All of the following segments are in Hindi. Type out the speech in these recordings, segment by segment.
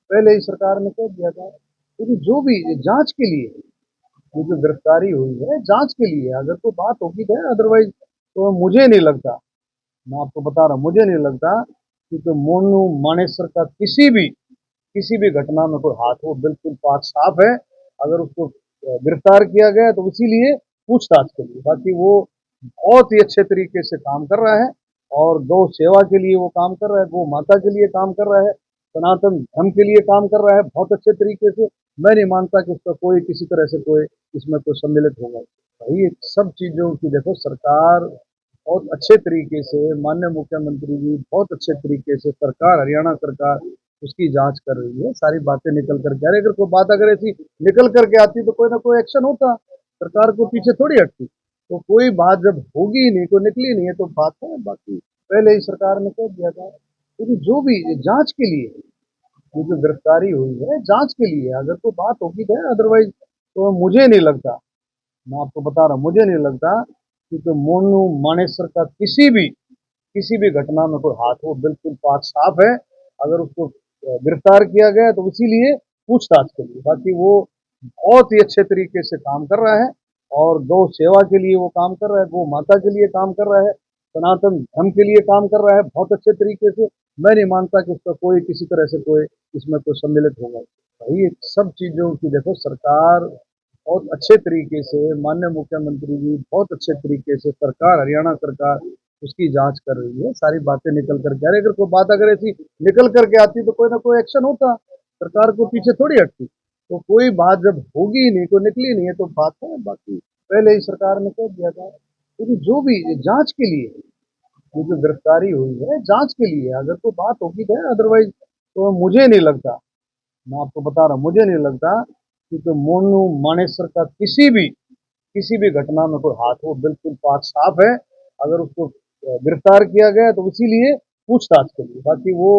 पहले ही सरकार ने कह दिया था, क्योंकि जो भी जांच के लिए ये जो गिरफ्तारी हुई है जांच के लिए, अगर कोई बात होगी तो है, अदरवाइज तो मुझे नहीं लगता, मैं आपको बता रहा हूँ, मुझे नहीं लगता कि तो मोनू मानेसर का किसी भी घटना में कोई हाथ हो, बिल्कुल पाक साफ है। अगर उसको गिरफ्तार किया गया तो इसीलिए पूछताछ के लिए, बाकी वो बहुत ही अच्छे तरीके से काम कर रहा है और गौ सेवा के लिए वो काम कर रहा है, गौ माता के लिए काम कर रहा है, सनातन धर्म के लिए काम कर रहा है बहुत अच्छे तरीके से। मैं नहीं मानता कि उसका कोई किसी तरह से कोई इसमें कोई सम्मिलित होगा। भाई सब चीजों की देखो, सरकार बहुत अच्छे तरीके से, माननीय मुख्यमंत्री जी बहुत अच्छे तरीके से, सरकार हरियाणा सरकार उसकी जांच कर रही है, सारी बातें निकल करके आ रही। अगर कोई बात अगर ऐसी निकल करके आती तो कोई ना कोई एक्शन होता, सरकार को पीछे थोड़ी हटती। तो कोई बात जब होगी ही नहीं, कोई निकली नहीं है तो बात है, बाकी पहले ही सरकार ने कह दिया था, क्योंकि जो भी जांच के लिए ये जो गिरफ्तारी हुई है जांच के लिए, अगर कोई बात होगी तो है, अदरवाइज तो मुझे नहीं लगता, मैं आपको बता रहा हूँ, मुझे नहीं लगता कि तो मोनू मानेसर का किसी भी घटना में कोई हाथ हो, बिल्कुल पाक साफ है। अगर उसको गिरफ्तार किया गया तो इसीलिए पूछताछ के लिए, बाकी वो बहुत ही अच्छे तरीके से काम कर रहा है और गौ सेवा के लिए वो काम कर रहा है, गौ माता के लिए काम कर रहा है, सनातन धर्म के लिए काम कर रहा है बहुत अच्छे तरीके से। मैं नहीं मानता कि उसका कोई किसी तरह से कोई इसमें कोई सम्मिलित होगा। भाई सब चीजों की देखो, सरकार बहुत अच्छे तरीके से, माननीय मुख्यमंत्री जी बहुत अच्छे तरीके से, सरकार हरियाणा सरकार उसकी जांच कर रही है, सारी बातें निकल करके आ रही। अगर कोई बात अगर ऐसी निकल करके आती तो कोई ना कोई एक्शन होता, सरकार को पीछे थोड़ी हटती। तो कोई बात जब होगी ही नहीं, कोई निकली नहीं है तो बात है, बाकी पहले ही सरकार ने कह दिया था, क्योंकि जो भी जांच के लिए ये जो गिरफ्तारी हुई है जांच के लिए, अगर कोई बात होगी तो है, अदरवाइज तो मुझे नहीं लगता, मैं आपको बता रहा हूँ, मुझे नहीं लगता कि तो मोनू मानेसर का किसी भी घटना में कोई हाथ हो, बिल्कुल पाक साफ है। अगर उसको गिरफ्तार किया गया तो इसीलिए पूछताछ के लिए, बाकी वो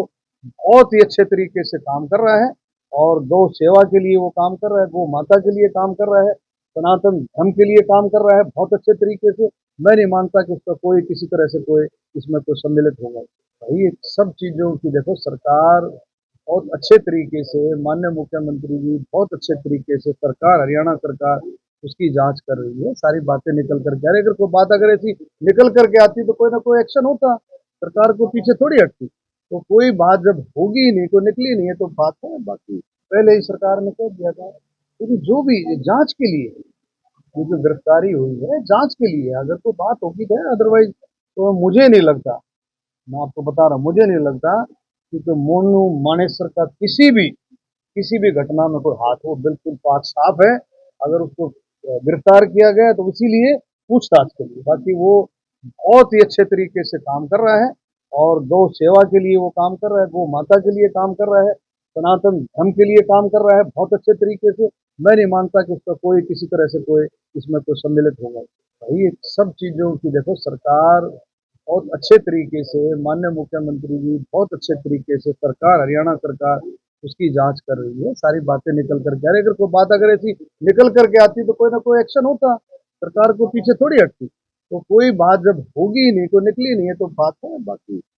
बहुत ही अच्छे तरीके से काम कर रहा है और गौ सेवा के लिए वो काम कर रहा है, गौ माता के लिए काम कर रहा है, सनातन धर्म के लिए काम कर रहा है बहुत अच्छे तरीके से। मैं नहीं मानता कि उसका कोई किसी तरह से कोई इसमें कोई सम्मिलित होगा। भाई सब चीजों की देखो, सरकार बहुत अच्छे तरीके से, माननीय मुख्यमंत्री जी बहुत अच्छे तरीके से, सरकार हरियाणा सरकार उसकी जांच कर रही है, सारी बातें निकल करके आ रही। अगर कोई बात अगर ऐसी निकल करके आती तो कोई ना कोई एक्शन होता, सरकार को पीछे थोड़ी हटती। तो कोई बात जब होगी ही नहीं, कोई निकली नहीं है तो बात है, बाकी पहले ही सरकार ने कह दिया था, क्योंकि जो भी जांच के लिए ये जो गिरफ्तारी हुई है जांच के लिए, अगर कोई बात होगी तो है, अदरवाइज तो मुझे नहीं लगता, मैं आपको बता रहा हूँ, मुझे नहीं लगता कि तो मोनू मानेसर का किसी भी घटना में कोई हाथ हो, बिल्कुल पाक साफ है। अगर उसको गिरफ्तार किया गया तो इसीलिए पूछताछ के लिए, बाकी वो बहुत ही अच्छे तरीके से काम कर रहा है और गौ सेवा के लिए वो काम कर रहा है, गौ माता के लिए काम कर रहा है, सनातन धर्म के लिए काम कर रहा है बहुत अच्छे तरीके से। मैं नहीं मानता कि उसका कोई किसी तरह से कोई इसमें कोई सम्मिलित होगा। भाई सब चीजों की देखो, सरकार बहुत अच्छे तरीके से, माननीय मुख्यमंत्री जी बहुत अच्छे तरीके से, सरकार हरियाणा सरकार उसकी जांच कर रही है, सारी बातें निकल करके आ रही। अगर कोई बात अगर ऐसी निकल करके आती तो कोई ना कोई एक्शन होता, सरकार को पीछे थोड़ी हटती। तो कोई बात जब होगी ही नहीं, कोई निकली नहीं है तो बात है, बाकी